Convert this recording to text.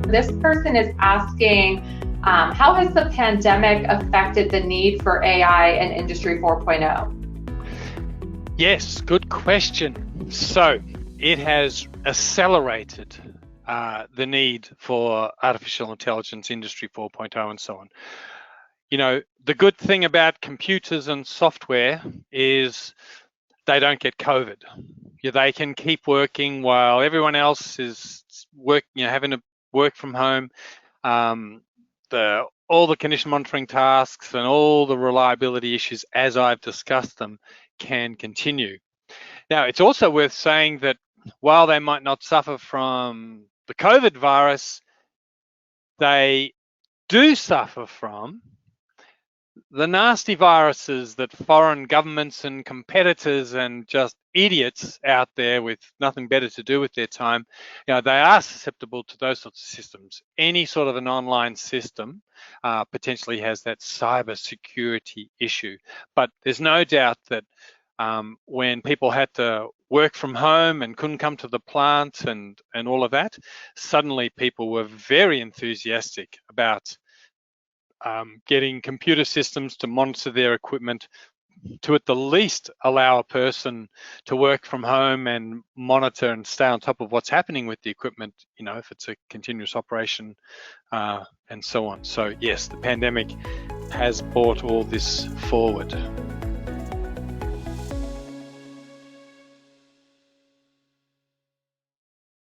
This person is asking, how has the pandemic affected the need for AI in Industry 4.0? Yes, good question. So it has accelerated the need for artificial intelligence, Industry 4.0 and so on. You know, the good thing about computers and software is they don't get COVID. They can keep working while everyone else is having to work from home. All the condition monitoring tasks and all the reliability issues, as I've discussed them, can continue. Now, it's also worth saying that while they might not suffer from the COVID virus, they do suffer from the nasty viruses that foreign governments and competitors and just idiots out there with nothing better to do with their time, they are susceptible to those sorts of systems. Any sort of an online system potentially has that cyber security issue. But there's no doubt that when people had to work from home and couldn't come to the plant and all of that, suddenly people were very enthusiastic about getting computer systems to monitor their equipment, to at the least allow a person to work from home and monitor and stay on top of what's happening with the equipment, if it's a continuous operation and so on. So yes, the pandemic has brought all this forward.